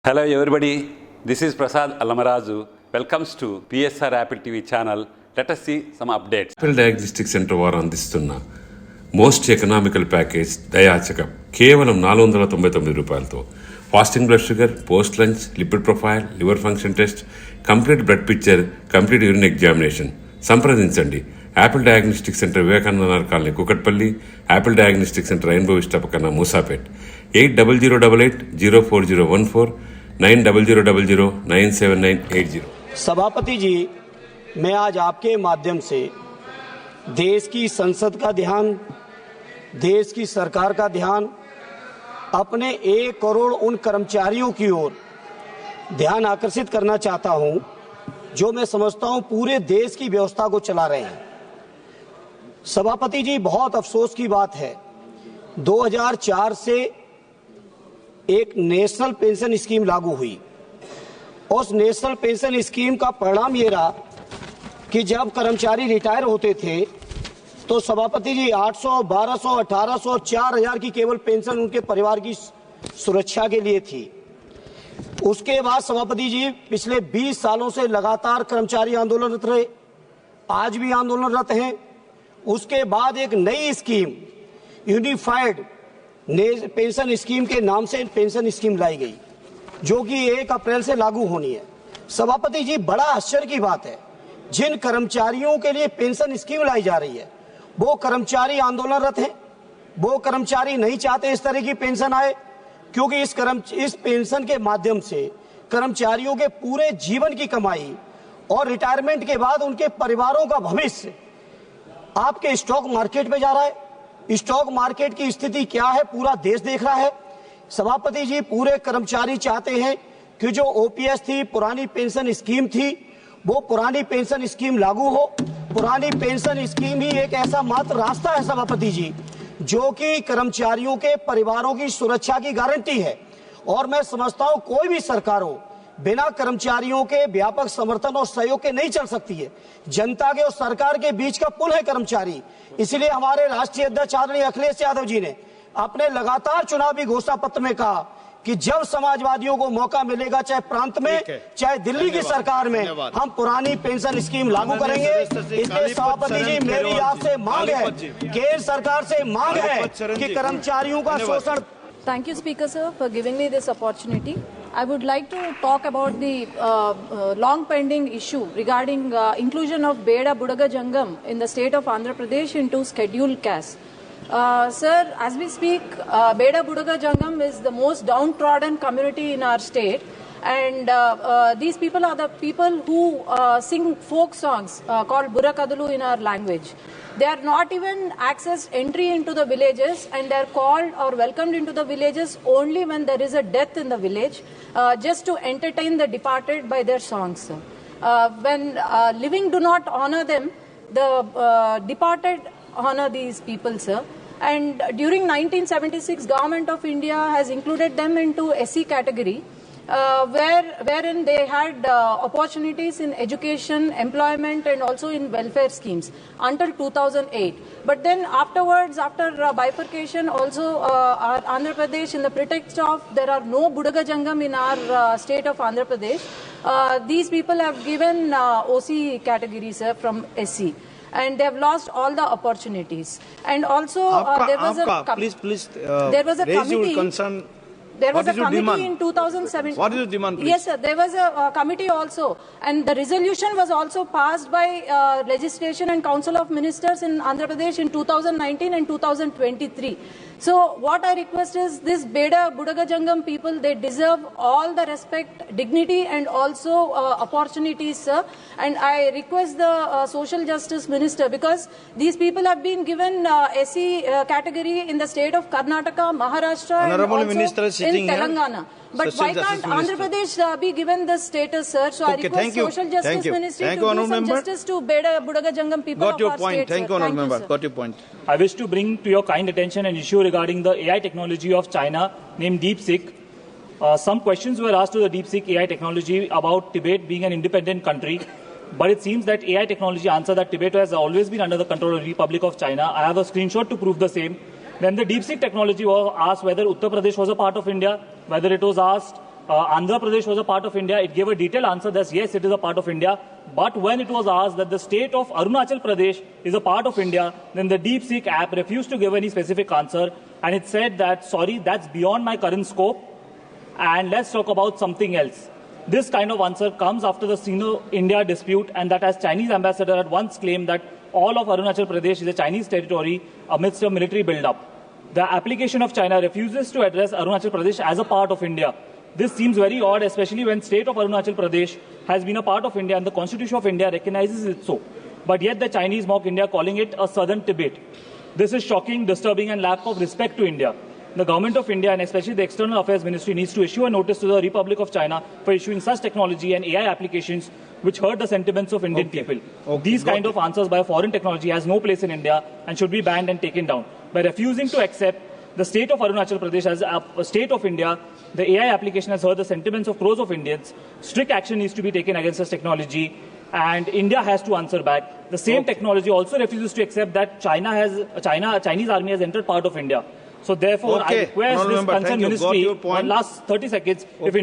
Hello everybody, this is Prasad Alamarazu. Welcomes to PSR Apple TV channel. Let us see some updates. Apple Diagnostic Centre వారు అందిస్తున్న most economical package దయాచకం కేవలం ₹499 fasting blood sugar, post lunch, lipid profile, liver function test, complete blood picture, complete urine examination. సంప్రదించండి Apple Diagnostic Centre Vivekananda Nagar colony Kukatpally, Apple Diagnostic Centre Rainbow Vista పక్కన మూసాపేట్. 8008-04014900009798 97980. सभापति जी, मैं आज आपके माध्यम से देश की संसद का ध्यान, देश की सरकार का ध्यान अपने 1 करोड़ उन कर्मचारियों की ओर ध्यान आकर्षित करना चाहता हूं जो मैं समझता हूं पूरे देश की व्यवस्था को चला रहे हैं। सभापति जी, बहुत अफसोस की बात है, 2004 से एक नेशनल पेंशन स्कीम लागू हुई। उस नेशनल पेंशन स्कीम का परिणाम ये रहा कि जब कर्मचारी रिटायर होते थे तो सभापति जी 800, 1200, 1800, 4000 की केवल पेंशन उनके परिवार की सुरक्षा के लिए थी। उसके बाद सभापति जी पिछले 20 सालों से लगातार कर्मचारी आंदोलनरत रहे, आज भी आंदोलनरत हैं। उसके बाद एक नई स्कीम यूनिफाइड पेंशन स्कीम के नाम से पेंशन स्कीम लाई गई जो कि 1 अप्रैल से लागू होनी है। सभापति जी, बड़ा आश्चर्य की बात है, जिन कर्मचारियों के लिए पेंशन स्कीम लाई जा रही है वो कर्मचारी आंदोलनरत हैं, वो कर्मचारी नहीं चाहते इस तरह की पेंशन आए, क्योंकि इस पेंशन के माध्यम से कर्मचारियों के पूरे जीवन की कमाई और रिटायरमेंट के बाद उनके परिवारों का भविष्य आपके स्टॉक मार्केट में जा रहा है। स्टॉक मार्केट की स्थिति क्या है पूरा देश देख रहा है। सभापति जी, पूरे कर्मचारी चाहते हैं कि जो ओपीएस थी, पुरानी पेंशन स्कीम थी, वो पुरानी पेंशन स्कीम लागू हो। पुरानी पेंशन स्कीम ही एक ऐसा मात्र रास्ता है सभापति जी जो कि कर्मचारियों के परिवारों की सुरक्षा की गारंटी है। और मैं समझता हूं कोई भी सरकार हो बिना कर्मचारियों के व्यापक समर्थन और सहयोग के नहीं चल सकती है। जनता के और सरकार के बीच का पुल है कर्मचारी। इसलिए हमारे राष्ट्रीय अध्यक्ष आदरणीय अखिलेश यादव जी ने अपने लगातार चुनावी घोषणा पत्र में कहा कि जब समाजवादियों को मौका मिलेगा, चाहे प्रांत में चाहे दिल्ली की सरकार में, हम पुरानी पेंशन स्कीम लागू करेंगे। इसलिए सभापति जी, मेरी आपसे मांग है, केंद्र सरकार से मांग है कि कर्मचारियों का शोषण। Thank you, Speaker Sir, for giving me this opportunity. I would like to talk about the long-pending issue regarding inclusion of Beda Budaga Jangam in the state of Andhra Pradesh into Scheduled Caste. Sir, as we speak, Beda Budaga Jangam is the most downtrodden community in our state, and these people are the people who sing folk songs called Burakadulu in our language. They are not even accessed entry into the villages, and they are called or welcomed into the villages only when there is a death in the village, just to entertain the departed by their songs. When living do not honor them, the departed honor these people, sir. And during 1976, Government of India has included them into SC category, wherein they had opportunities in education, employment, and also in welfare schemes until 2008. But then afterwards, after bifurcation, also our Andhra Pradesh, in the pretext of there are no Budaga Jangam in our state of Andhra Pradesh, these people have given OC category, sir, from SC. And they have lost all the opportunities. And also there was a there was a committee. There was a committee in 2007. What is your demand, please? Yes, sir. There was a committee also, and the resolution was also passed by Legislation and Council of Ministers in Andhra Pradesh in 2019 and 2023. So what I request is this Beda Budaga Jangam people, they deserve all the respect, dignity, and also opportunities, sir. And I request the Social Justice Minister, because these people have been given SC category in the state of Karnataka, Maharashtra, Honorable and also Minister is in sitting Telangana. But Social why Justice can't Andhra Minister. Pradesh be given this status, sir? So I request thank you. Social Justice Thank you. Ministry Thank to you, do Honourable some Member. justice to Beda Budaga Jangam people Got of your our point. state, Thank you, sir. Honourable Member. sir. Got your point. I wish to bring to your kind attention an issue regarding the AI technology of China named DeepSeek. Some questions were asked to the DeepSeek AI technology about Tibet being an independent country, but it seems that AI technology answered that Tibet has always been under the control of the Republic of China. I have a screenshot to prove the same. Then the DeepSeek technology was asked whether Uttar Pradesh was a part of India, whether it was asked Andhra Pradesh was a part of India, it gave a detailed answer that yes, it is a part of India. But when it was asked that the state of Arunachal Pradesh is a part of India, then the DeepSeek app refused to give any specific answer, and it said that, sorry, that's beyond my current scope, and let's talk about something else. This kind of answer comes after the Sino-India dispute, and that as Chinese ambassador had once claimed that all of Arunachal Pradesh is a Chinese territory amidst a military build-up. The application of China refuses to address Arunachal Pradesh as a part of India. This seems very odd, especially when state of Arunachal Pradesh has been a part of India and the Constitution of India recognizes it so. But yet the Chinese mock India, calling it a southern Tibet. This is shocking, disturbing, and lack of respect to India. The government of India and especially the External Affairs Ministry needs to issue a notice to the Republic of China for issuing such technology and AI applications which hurt the sentiments of Indian people. These kind of answers by a foreign technology has no place in India and should be banned and taken down. By refusing to accept the state of Arunachal Pradesh as a state of India, the AI application has hurt the sentiments of crores of Indians. Strict action needs to be taken against such technology, and India has to answer back. The same technology also refuses to accept that Chinese army has entered part of India. So therefore, I request this concerned ministry, last 30 seconds, if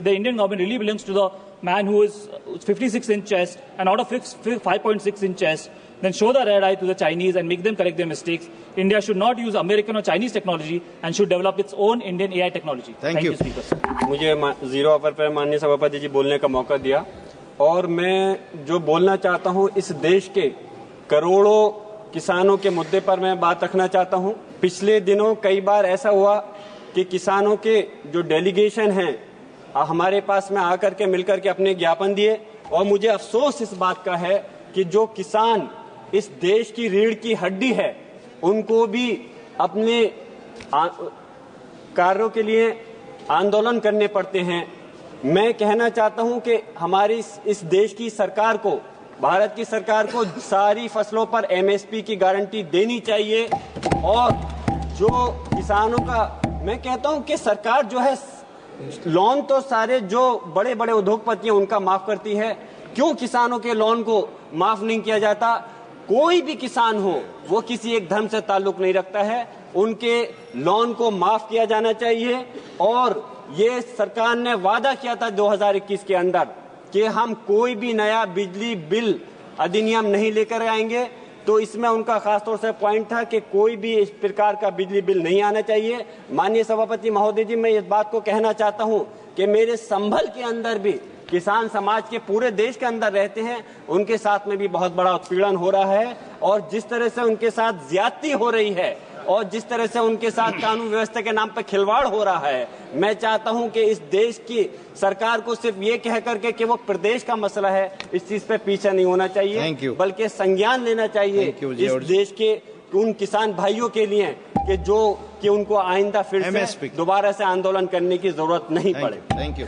the Indian government really belongs to the man who is 56-inch chest and out of 5.6-inch chest, then show the red eye to the Chinese and make them correct their mistakes. India should not use American or Chinese technology and should develop its own Indian AI technology. Thank you. Speaker. मुझे zero hour पर माननीय सभापति जी बोलने का मौका दिया, और मैं जो बोलना चाहता हूं इस देश के करोड़ों किसानों के मुद्दे पर मैं बात रखना चाहता हूं। पिछले दिनों कई बार ऐसा हुआ कि किसानों के जो डेलीगेशन हैं हमारे पास में आकर के मिलकर के अपने ज्ञापन दिए, और मुझे अफसोस इस बात का है कि जो किसान इस देश की रीढ़ की हड्डी है उनको भी अपने कार्यों के लिए आंदोलन करने पड़ते हैं। मैं कहना चाहता हूं कि हमारी इस देश की सरकार को, भारत की सरकार को सारी फसलों पर एमएसपी की गारंटी देनी चाहिए, और जो किसानों का, मैं कहता हूं कि सरकार जो है लोन तो सारे जो बड़े बड़े उद्योगपति हैं उनका माफ करती है, क्यों किसानों के लोन को माफ नहीं किया जाता? कोई भी किसान हो वो किसी एक धर्म से ताल्लुक नहीं रखता है, उनके लोन को माफ किया जाना चाहिए। और ये सरकार ने वादा किया था 2021 के अंदर कि हम कोई भी नया बिजली बिल अधिनियम नहीं लेकर आएंगे, तो इसमें उनका खासतौर से पॉइंट था कि कोई भी इस प्रकार का बिजली बिल नहीं आना चाहिए। माननीय सभापति महोदय जी, मैं इस बात को कहना चाहता हूं कि मेरे संभल के अंदर भी किसान समाज के पूरे देश के अंदर रहते हैं, उनके साथ में भी बहुत बड़ा उत्पीड़न हो रहा है, और जिस तरह से उनके साथ ज्यादती हो रही है और जिस तरह से उनके साथ कानून व्यवस्था के नाम पर खिलवाड़ हो रहा है, मैं चाहता हूं कि इस देश की सरकार को सिर्फ ये कह करके कि वो प्रदेश का मसला है, इस चीज पे पीछे नहीं होना चाहिए, बल्कि संज्ञान लेना चाहिए इस देश के उन किसान भाइयों के लिए कि उनको आइंदा फिर से दोबारा से आंदोलन करने की जरूरत नहीं पड़े। Thank you.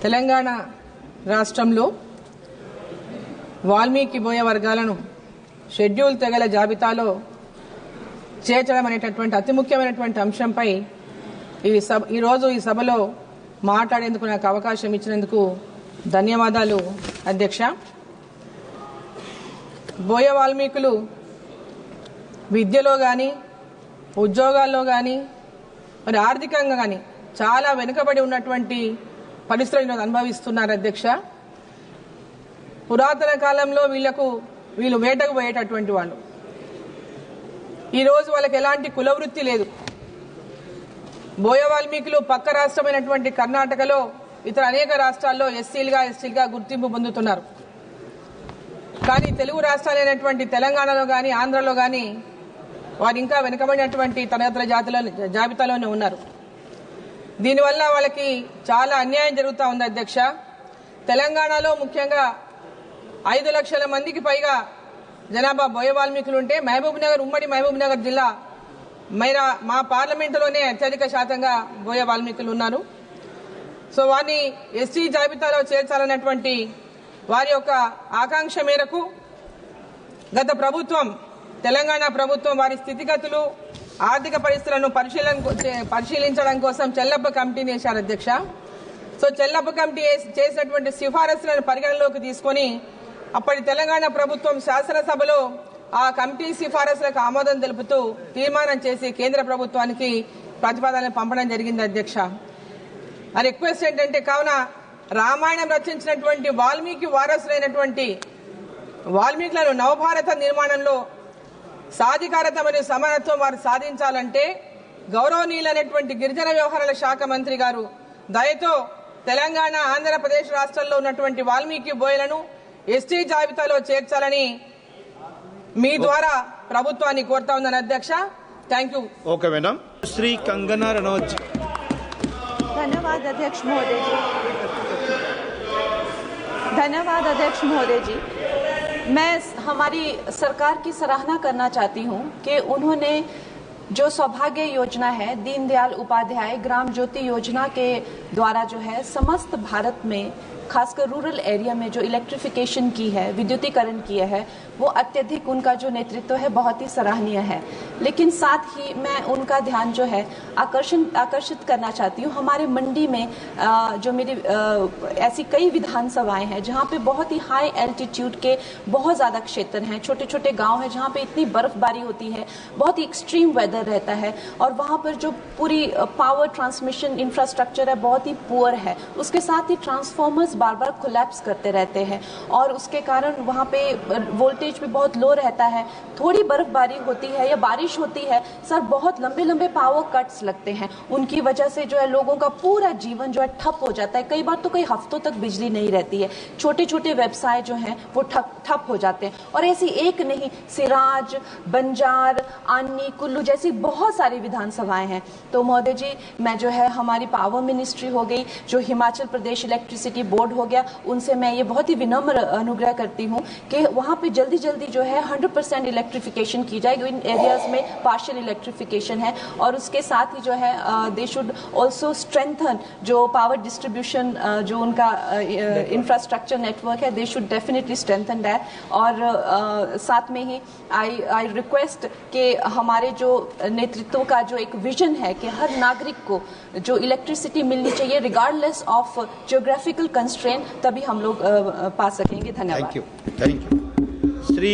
తెలంగాణ రాష్ట్రంలో వాల్మీకి బోయ వర్గాలను షెడ్యూల్ తెగల జాబితాలో చేర్చడం అనేటటువంటి అతి ముఖ్యమైనటువంటి అంశంపై ఈరోజు ఈ సభలో మాట్లాడేందుకు నాకు అవకాశం ఇచ్చినందుకు ధన్యవాదాలు అధ్యక్ష। బోయ వాల్మీకులు విద్యలో కానీ ఉద్యోగాల్లో కానీ మరి ఆర్థికంగా కానీ చాలా వెనుకబడి ఉన్నటువంటి పరిస్థితులను అనుభవిస్తున్నారు అధ్యక్ష। పురాతన కాలంలో వీళ్ళు వేటకు పోయేటటువంటి వాళ్ళు, ఈ రోజు వాళ్ళకి ఎలాంటి కులవృత్తి లేదు। బోయ వాల్మీకులు పక్క రాష్ట్రమైనటువంటి కర్ణాటకలో ఇతర అనేక రాష్ట్రాల్లో ఎస్టీలుగా గుర్తింపు పొందుతున్నారు, కానీ తెలుగు రాష్ట్రాలైనటువంటి తెలంగాణలో కానీ ఆంధ్రలో కానీ వారు ఇంకా వెనుకబడినటువంటి తరగతుల జాబితాలోనే ఉన్నారు। దీనివల్ల వాళ్ళకి చాలా అన్యాయం జరుగుతూ ఉంది అధ్యక్ష। తెలంగాణలో ముఖ్యంగా 5 లక్షల మందికి పైగా జనాభా బోయ వాల్మీకులు ఉంటే ఉమ్మడి మహబూబ్ నగర్ జిల్లా మా పార్లమెంటులోనే అత్యధిక శాతంగా బోయ వాల్మీకులు ఉన్నారు। సో వారిని ఎస్టీ జాబితాలో చేర్చాలన్నటువంటి వారి యొక్క ఆకాంక్ష మేరకు గత ప్రభుత్వం, తెలంగాణ ప్రభుత్వం వారి స్థితిగతులు, ఆర్థిక పరిస్థితులను పరిశీలించడం కోసం చెల్లప్ప కమిటీని వేశారు అధ్యక్ష। సో చెల్లప్ప కమిటీ చేసినటువంటి సిఫారసులను పరిగణలోకి తీసుకొని అప్పటి తెలంగాణ ప్రభుత్వం శాసనసభలో ఆ కమిటీ సిఫారసులకు ఆమోదం తెలుపుతూ తీర్మానం చేసి కేంద్ర ప్రభుత్వానికి ప్రతిపాదనలు పంపడం జరిగింది అధ్యక్ష। ఆ రిక్వెస్ట్ ఏంటంటే కావున రామాయణం రచించినటువంటి వాల్మీకి వారసులైనటువంటి వాల్మీకులను నవభారత నిర్మాణంలో సాధికారత మరియు సమానత్వం వారు సాధించాలంటే గౌరవనీయులైనటువంటి గిరిజన వ్యవహారాల శాఖ మంత్రి గారు దయతో తెలంగాణ ఆంధ్రప్రదేశ్ రాష్ట్రాల్లో ఉన్నటువంటి వాల్మీకి బోయలను ఎస్టీ జాబితాలో చేర్చాలని మీ ద్వారా ప్రభుత్వాన్ని కోరుతా ఉన్నాను అధ్యక్ష. Thank you. Okay madam. Shri Kangana Ranaut ji. धन्यवाद अध्यक्ष महोदय जी. धन्यवाद अध्यक्ष महोदय जी. मैं हमारी सरकार की सराहना करना चाहती हूं कि उन्होंने जो सौभाग्य योजना है दीनदयाल उपाध्याय ग्राम ज्योति योजना के द्वारा जो है समस्त भारत में खासकर रूरल एरिया में जो इलेक्ट्रिफिकेशन की है, विद्युतीकरण किया है, वो अत्यधिक उनका जो नेतृत्व है बहुत ही सराहनीय है. लेकिन साथ ही मैं उनका ध्यान जो है आकर्षित करना चाहती हूँ. हमारे मंडी में जो मेरी ऐसी कई विधानसभाएं हैं जहाँ पे बहुत ही हाई एल्टीट्यूड के बहुत ज़्यादा क्षेत्र हैं, छोटे छोटे गांव हैं जहाँ पे इतनी बर्फबारी होती है, बहुत ही एक्सट्रीम वेदर रहता है और वहाँ पर जो पूरी पावर ट्रांसमिशन इंफ्रास्ट्रक्चर है बहुत ही पुअर है. उसके साथ ही ट्रांसफॉर्मर्स बार बार कोलैप्स करते रहते हैं और उसके कारण वहाँ पे वोल्टेज भी बहुत लो रहता है. थोड़ी बर्फबारी होती है या बारिश होती है सर बहुत लंबे लंबे पावर कट्स लगते हैं. उनकी वजह से जो है लोगों का पूरा जीवन जो है ठप हो जाता है. कई बार तो कई हफ्तों तक बिजली नहीं रहती है. छोटे छोटे व्यवसाय जो हैं वो ठप हो जाते हैं. और ऐसी एक नहीं, सिराज, बंजार, आनी, कुल्लू जैसी बहुत सारी विधानसभाएं हैं. तो महोदय जी मैं जो है हमारी पावर मिनिस्ट्री हो गई, जो हिमाचल प्रदेश इलेक्ट्रिसिटी बोर्ड हो गया, उनसे मैं ये बहुत ही विनम्र अनुग्रह करती हूँ कि वहाँ पे जल्दी जल्दी जो है 100% इलेक्ट्रिफिकेशन की जाए. इन एरियाज में पार्शियल इलेक्ट्रिफिकेशन है और उसके साथ ही जो है दे शुड ऑल्सो स्ट्रेंथन जो पावर डिस्ट्रीब्यूशन जो उनका इंफ्रास्ट्रक्चर नेटवर्क है, they should definitely strengthen that. और साथ में ही आई रिक्वेस्ट कि हमारे जो नेतृत्व का जो एक विजन है कि हर नागरिक को जो इलेक्ट्रिसिटी मिलनी चाहिए रिगार्डलेस ऑफ जियोग्राफिकल कंस्ट्रेंट, तभी हम लोग पा सकेंगे. धन्यवाद. Thank you. श्री